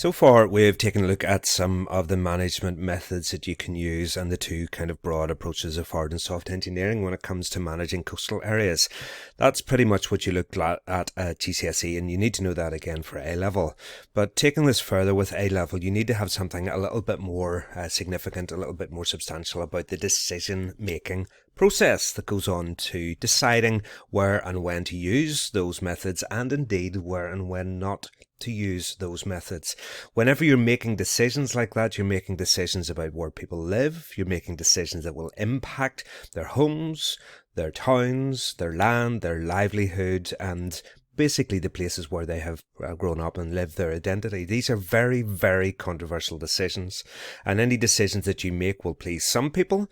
So far, we've taken a look at some of the management methods that you can use and the two kind of broad approaches of hard and soft engineering when it comes to managing coastal areas. That's pretty much what you looked at GCSE, and you need to know that again for A-level. But taking this further with A-level, you need to have something a little bit more significant, a little bit more substantial about the decision-making process that goes on to deciding where and when to use those methods, and indeed where and when not to use those methods. Whenever you're making decisions like that, you're making decisions about where people live, you're making decisions that will impact their homes, their towns, their land, their livelihood, and basically the places where they have grown up and lived their identity. These are very, very controversial decisions, and any decisions that you make will please some people,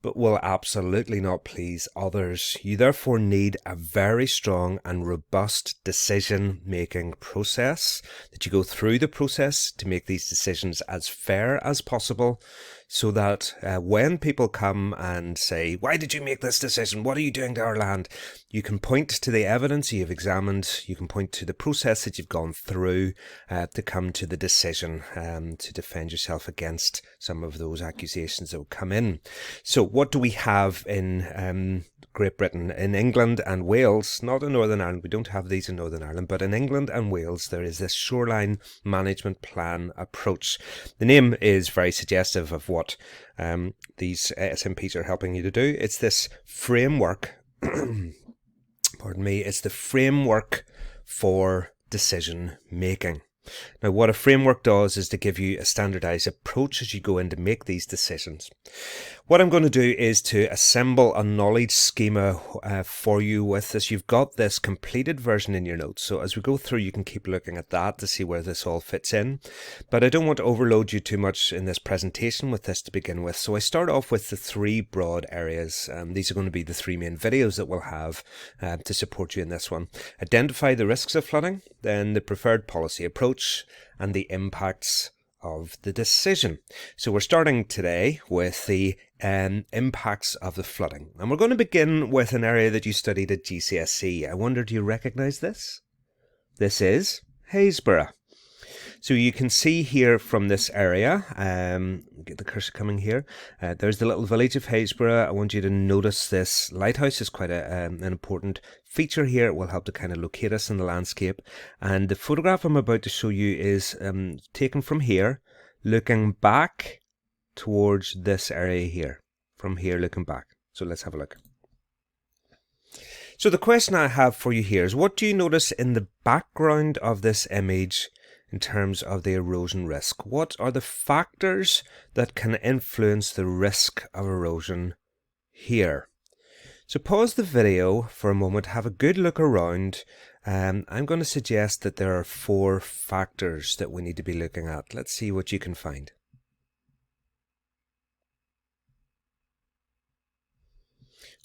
but will absolutely not please others. You therefore need a very strong and robust decision-making process, that you go through the process to make these decisions as fair as possible, so that when people come and say, "Why did you make this decision? What are you doing to our land?" you can point to the evidence you've examined, you can point to the process that you've gone through to come to the decision to defend yourself against some of those accusations that will come in. So what do we have in Great Britain? In England and Wales, not in Northern Ireland, we don't have these in Northern Ireland, but in England and Wales there is this Shoreline Management Plan approach. The name is very suggestive of what these SMPs are helping you to do. It's this framework, pardon me, it's the framework for decision making. Now, what a framework does is to give you a standardized approach as you go in to make these decisions. What I'm going to do is to assemble a knowledge schema for you with this. You've got this completed version in your notes, so as we go through you can keep looking at that to see where this all fits in. But I don't want to overload you too much in this presentation with this to begin with, so I start off with the three broad areas. These are going to be the three main videos that we'll have to support you in this one. Identify the risks of flooding, then the preferred policy approach, and the impacts of the decision. So we're starting today with the impacts of the flooding, and we're going to begin with an area that you studied at GCSE. I wonder, do you recognise this? This is Haysborough. So you can see here from this area, get the cursor coming here, there's the little village of Haysborough. I want you to notice this lighthouse is quite an important feature here. It will help to kind of locate us in the landscape. And the photograph I'm about to show you is taken from here, looking back towards this area here. From here looking back. So let's have a look. So the question I have for you here is, what do you notice in the background of this image in terms of the erosion risk? What are the factors that can influence the risk of erosion here? So pause the video for a moment, have a good look around. I'm going to suggest that there are 4 factors that we need to be looking at. Let's see what you can find.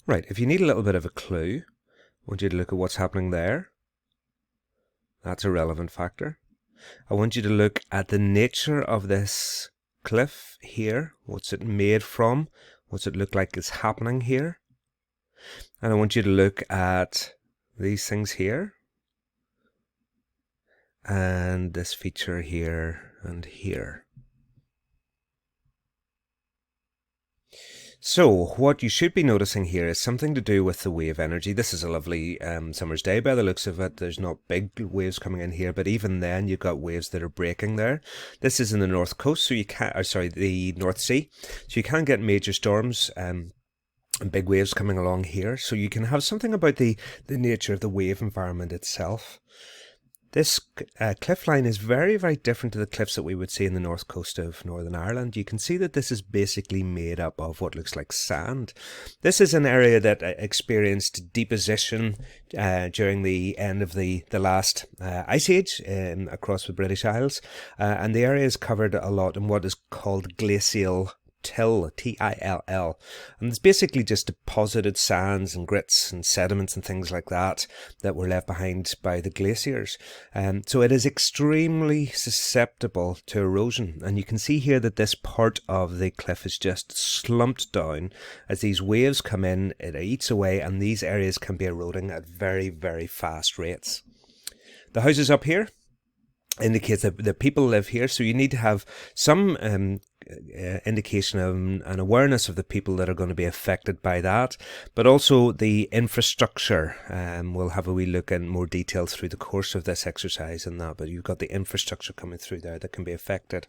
Right, if you need a little bit of a clue, I want you to look at what's happening there. That's a relevant factor. I want you to look at the nature of this cliff here. What's it made from? What's it look like is happening here? And I want you to look at these things here. And this feature here and here. So what you should be noticing here is something to do with the wave energy. This is a lovely summer's day by the looks of it. There's not big waves coming in here, but even then you've got waves that are breaking there. This is in the north coast, so you can't, the North Sea, so you can get major storms and big waves coming along here. So you can have something about the nature of the wave environment itself. This cliff line is very, very different to the cliffs that we would see in the north coast of Northern Ireland. You can see that this is basically made up of what looks like sand. This is an area that experienced deposition during the end of the last ice age across the British Isles. And the area is covered a lot in what is called glacial till, T-I-L-L, and it's basically just deposited sands and grits and sediments and things like that that were left behind by the glaciers. So it is extremely susceptible to erosion, and you can see here that this part of the cliff is just slumped down. As these waves come in, it eats away, and these areas can be eroding at very, very fast rates. The houses up here, indicates that the people live here. So you need to have some indication of an awareness of the people that are going to be affected by that, but also the infrastructure. We'll have a wee look in more detail through the course of this exercise and that, but you've got the infrastructure coming through there that can be affected.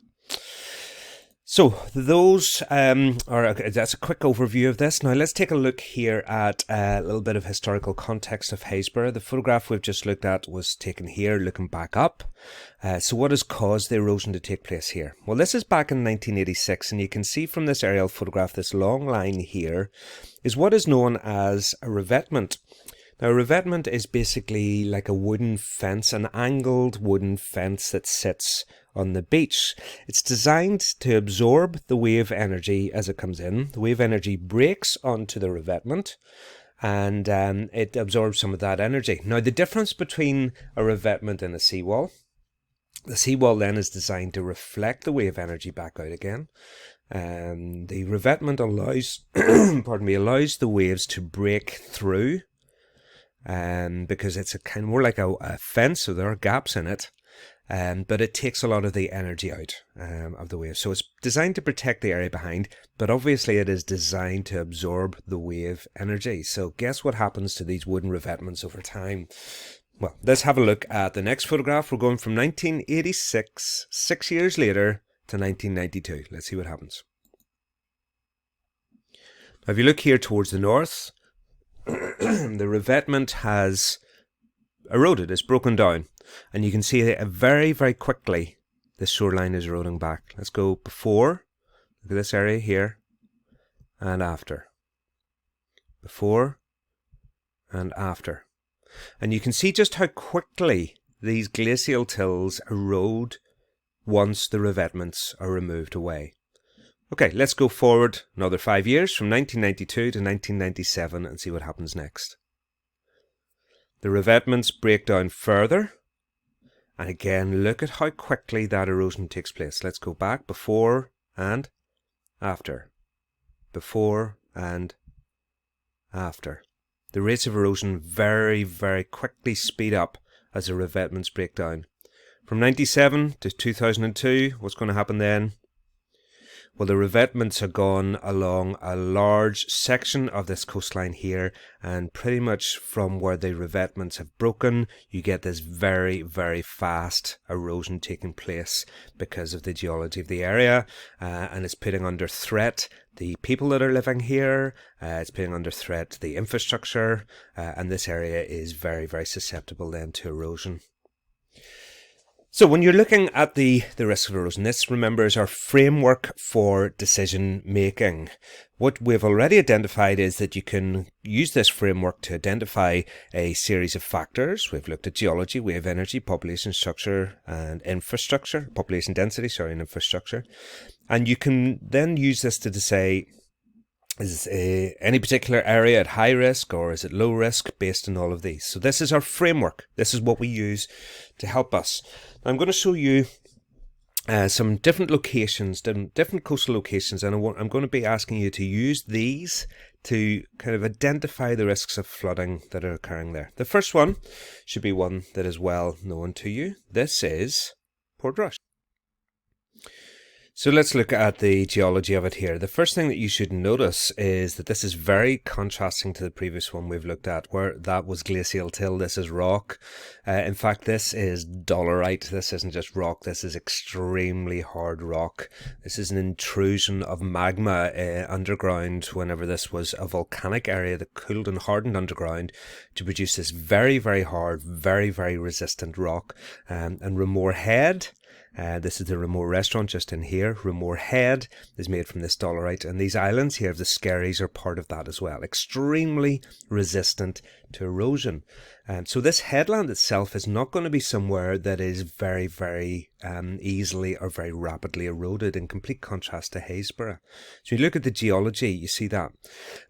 So those that's a quick overview of this. Now let's take a look here at a little bit of historical context of Haysborough. The photograph we've just looked at was taken here looking back up. So what has caused the erosion to take place here? Well, this is back in 1986, and you can see from this aerial photograph, this long line here is what is known as a revetment. Now, a revetment is basically like a wooden fence, an angled wooden fence that sits on the beach. It's designed to absorb the wave energy as it comes in. The wave energy breaks onto the revetment, and it absorbs some of that energy. Now, the difference between a revetment and a seawall, the seawall then is designed to reflect the wave energy back out again. The revetment allows, allows the waves to break through, because it's a kind of more like a fence, so there are gaps in it, but it takes a lot of the energy out of the wave. So it's designed to protect the area behind, but obviously it is designed to absorb the wave energy. So guess what happens to these wooden revetments over time? Well, let's have a look at the next photograph. We're going from 1986, 6 years later, to 1992. Let's see what happens. Now, if you look here towards the north, the revetment has eroded, it's broken down, and you can see that very, very quickly the shoreline is eroding back. Let's go before, look at this area here, and after. Before and after. And you can see just how quickly these glacial tills erode once the revetments are removed away. Okay, let's go forward another 5 years from 1992 to 1997 and see what happens next. The revetments break down further, and again look at how quickly that erosion takes place. Let's go back before and after. Before and after. The rates of erosion very, very quickly speed up as the revetments break down. From 97 to 2002, what's going to happen then? Well, the revetments are gone along a large section of this coastline here, and pretty much from where the revetments have broken, you get this very, very fast erosion taking place because of the geology of the area, and it's putting under threat the people that are living here, it's putting under threat the infrastructure, and this area is very, very susceptible then to erosion. So when you're looking at the risk of erosion, this, remember, is our framework for decision making. What we've already identified is that you can use this framework to identify a series of factors. We've looked at geology, wave energy, population structure and infrastructure, population density, and infrastructure. And you can then use this to say, is any particular area at high risk or is it low risk based on all of these? So this is our framework. This is what we use to help us. Now I'm going to show you some different locations, different coastal locations, and I'm going to be asking you to use these to kind of identify the risks of flooding that are occurring there. The first one should be one that is well known to you. This is Portrush. So let's look at the geology of it here. The first thing that you should notice is that this is very contrasting to the previous one we've looked at, where that was glacial till. This is rock. In fact, this is dolerite. This isn't just rock. This is extremely hard rock. This is an intrusion of magma underground whenever this was a volcanic area that cooled and hardened underground to produce this very, very hard, very, very resistant rock. And Ramore Head, this is the Ramore restaurant just in here. Ramore Head is made from this dolerite, and these islands here of the Skerries are part of that as well. Extremely resistant to erosion. So this headland itself is not going to be somewhere that is very, very easily or very rapidly eroded, in complete contrast to Haysborough. So you look at the geology, you see that.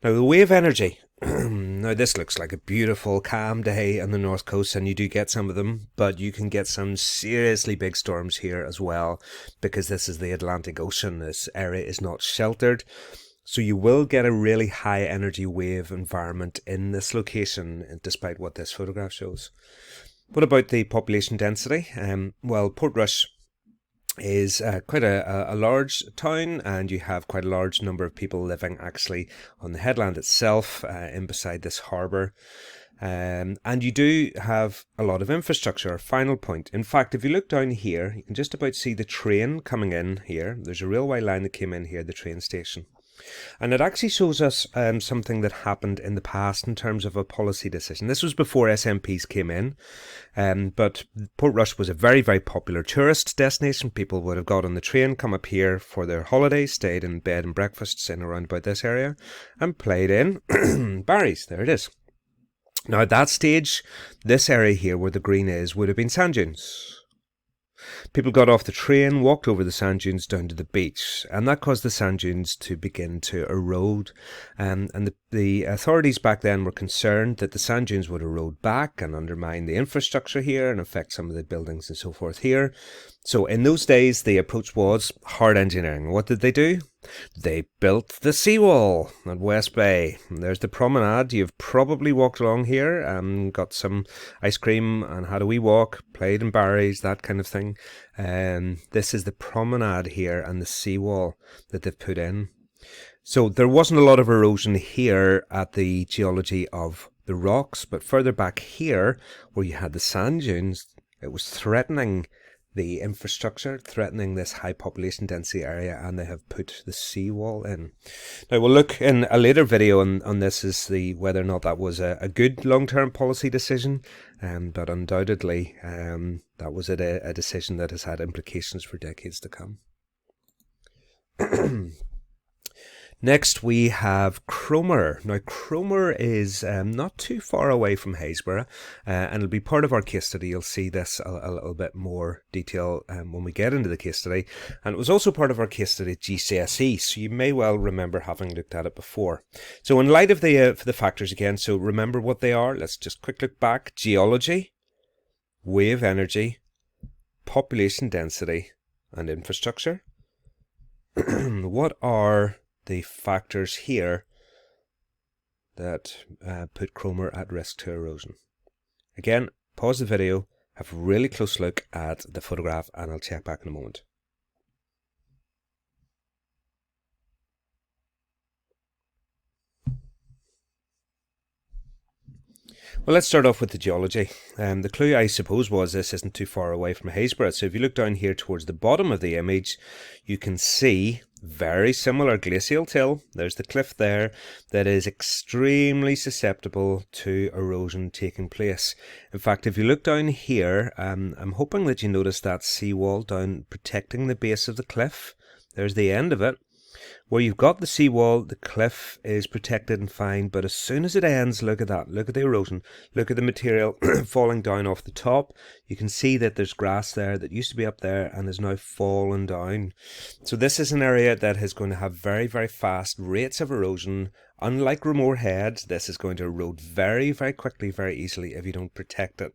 Now the wave energy. Now this looks like a beautiful calm day on the north coast, and you do get some of them, but you can get some seriously big storms here as well, because this is the Atlantic Ocean. This area is not sheltered, so you will get a really high energy wave environment in this location, despite what this photograph shows. What about the population density? Well, Portrush is quite a large town, and you have quite a large number of people living actually on the headland itself, in beside this harbour. And you do have a lot of infrastructure. Final point. In fact, if you look down here, you can just about see the train coming in here. There's a railway line that came in here, the train station. And it actually shows us something that happened in the past in terms of a policy decision. This was before SMPs came in, but Portrush was a very, very popular tourist destination. People would have got on the train, come up here for their holidays, stayed in bed and breakfasts in around about this area, and played in Barry's. There it is. Now at that stage, this area here where the green is would have been sand dunes. People got off the train, walked over the sand dunes down to the beach, and that caused the sand dunes to begin to erode. And the authorities back then were concerned that the sand dunes would erode back and undermine the infrastructure here and affect some of the buildings and so forth here. So in those days, the approach was hard engineering. What did they do? They built the seawall at West Bay. And there's the promenade. You've probably walked along here and got some ice cream and had a wee walk, played in Barry's, that kind of thing. This is the promenade here and the seawall that they've put in. So there wasn't a lot of erosion here at the geology of the rocks, but further back here where you had the sand dunes, it was threatening the infrastructure, threatening this high population density area, and they have put the seawall in. Now we'll look in a later video on this as whether or not that was a good long-term policy decision, but undoubtedly that was a decision that has had implications for decades to come. Next we have Cromer. Now Cromer is not too far away from Haysborough, and it'll be part of our case study. You'll see this a little bit more detail when we get into the case study, and it was also part of our case study at GCSE, so you may well remember having looked at it before. So in light of the factors again, so remember what they are. Let's just quick look back. Geology, wave energy, population density, and infrastructure. What are the factors here that put Cromer at risk to erosion? Again, pause the video, have a really close look at the photograph, and I'll check back in a moment. Well, let's start off with the geology. The clue, I suppose, was this isn't too far away from Haysborough. So if you look down here towards the bottom of the image, you can see very similar glacial till. There's the cliff there that is extremely susceptible to erosion taking place. In fact, if you look down here, I'm hoping that you notice that seawall down protecting the base of the cliff. There's the end of it. Where you've got the seawall, the cliff is protected and fine, but as soon as it ends, look at that. Look at the erosion. Look at the material falling down off the top. You can see that there's grass there that used to be up there and is now fallen down. So this is an area that is going to have very, very fast rates of erosion. Unlike Ramore Head, this is going to erode very, very quickly, very easily if you don't protect it.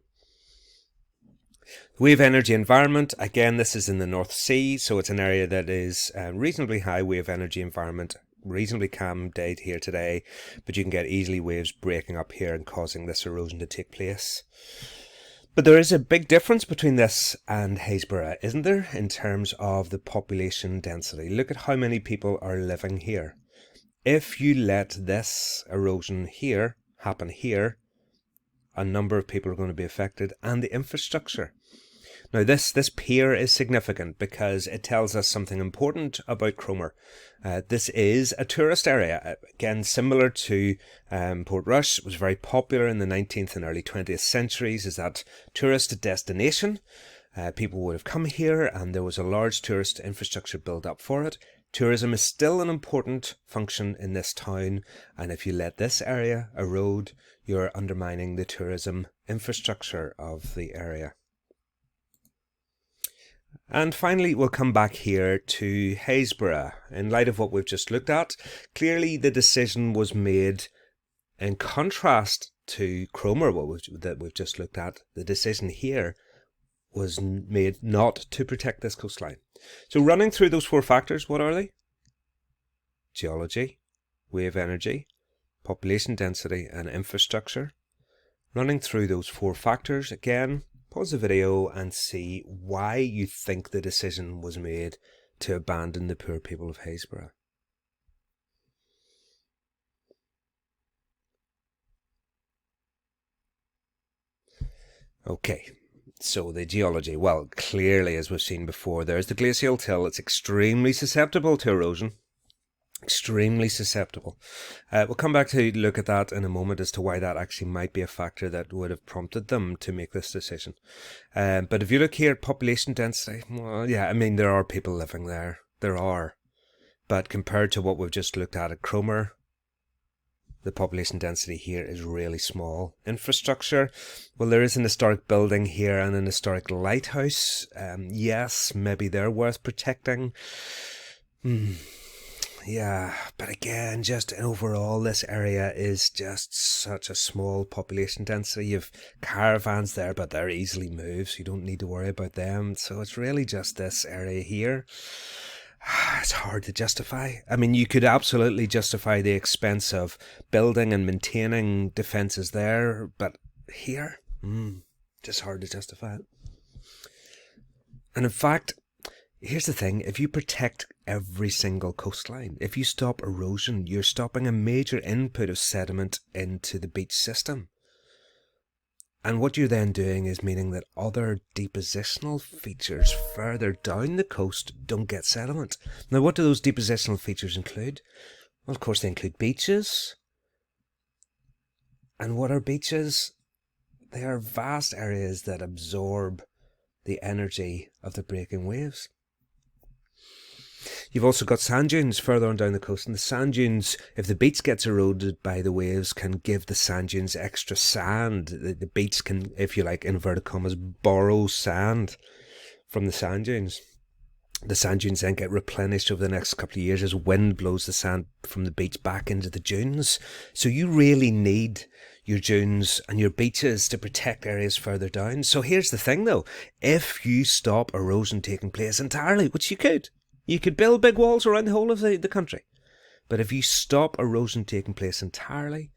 Wave energy environment, again, this is in the North Sea, so it's an area that is reasonably high wave energy environment, reasonably calm day here today, but you can get easily waves breaking up here and causing this erosion to take place. But there is a big difference between this and Haysborough, isn't there, in terms of the population density? Look at how many people are living here. If you let this erosion here happen here, a number of people are going to be affected, and the infrastructure. Now this pier is significant because it tells us something important about Cromer. This is a tourist area. Again, similar to Portrush, it was very popular in the 19th and early 20th centuries as that tourist destination. People would have come here and there was a large tourist infrastructure built up for it. Tourism is still an important function in this town, and if you let this area erode, you're undermining the tourism infrastructure of the area. And finally, we'll come back here to Haysborough. In light of what we've just looked at, clearly the decision was made in contrast to Cromer, that we've just looked at. The decision here was made not to protect this coastline. So running through those four factors, what are they? Geology, wave energy, population density and infrastructure. Running through those 4 factors again, pause the video and see why you think the decision was made to abandon the poor people of Haysborough. Okay, so the geology. Well, clearly, as we've seen before, there's the glacial till. It's extremely susceptible to erosion. Extremely susceptible. We'll come back to look at that in a moment as to why that actually might be a factor that would have prompted them to make this decision. But if you look here at population density, well, yeah, I mean, there are people living there. There are. But compared to what we've just looked at Cromer, the population density here is really small. Infrastructure, well, there is an historic building here and an historic lighthouse. Yes, maybe they're worth protecting. Yeah, but again, just overall, this area is just such a small population density. You've caravans there, but they're easily moved, so you don't need to worry about them. So it's really just this area here. It's hard to justify. I mean, you could absolutely justify the expense of building and maintaining defences there, but here, just hard to justify it. And in fact, here's the thing, if you protect every single coastline, if you stop erosion, you're stopping a major input of sediment into the beach system. And what you're then doing is meaning that other depositional features further down the coast don't get sediment. Now, what do those depositional features include? Well, of course, they include beaches. And what are beaches? They are vast areas that absorb the energy of the breaking waves. You've also got sand dunes further on down the coast, and the sand dunes, if the beach gets eroded by the waves, can give the sand dunes extra sand. The beach can, if you like, inverted commas, borrow sand from the sand dunes. The sand dunes then get replenished over the next couple of years as wind blows the sand from the beach back into the dunes. So you really need your dunes and your beaches to protect areas further down. So here's the thing though, if you stop erosion taking place entirely, which you could build big walls around the whole of the country. But if you stop erosion taking place entirely,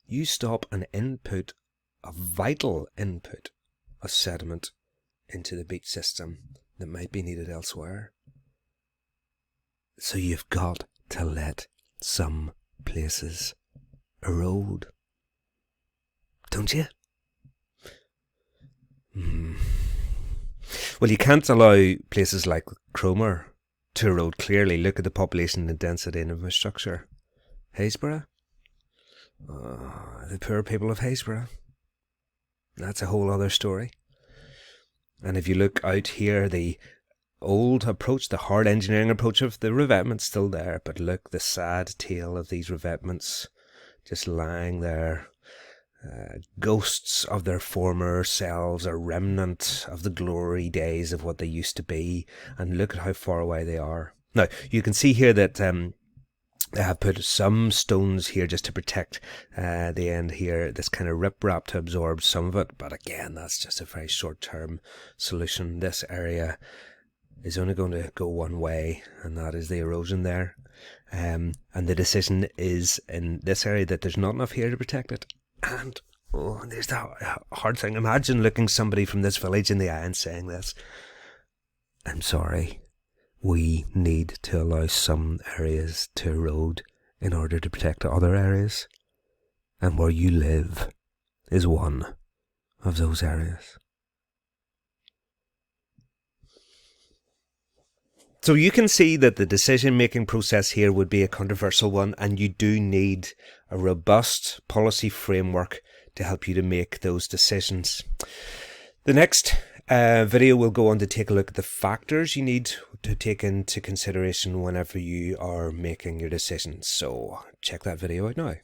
you stop an input, a vital input of sediment into the beach system that might be needed elsewhere. So you've got to let some places erode. Don't you? Well, you can't allow places like Cromer to erode clearly. Look at the population and density and infrastructure. Haysborough? The poor people of Haysborough. That's a whole other story. And if you look out here, the old approach, the hard engineering approach of the revetment's still there, but look, the sad tale of these revetments just lying there. Ghosts of their former selves, a remnant of the glory days of what they used to be, and look at how far away they are. Now, you can see here that they have put some stones here just to protect the end here, this kind of riprap to absorb some of it, but again, that's just a very short-term solution. This area is only going to go one way, and that is the erosion there. And the decision is in this area that there's not enough here to protect it. And, there's that hard thing. Imagine looking somebody from this village in the eye and saying this. I'm sorry. We need to allow some areas to erode in order to protect other areas. And where you live is one of those areas. So you can see that the decision-making process here would be a controversial one, and you do need a robust policy framework to help you to make those decisions. The next video will go on to take a look at the factors you need to take into consideration whenever you are making your decisions. So check that video out now.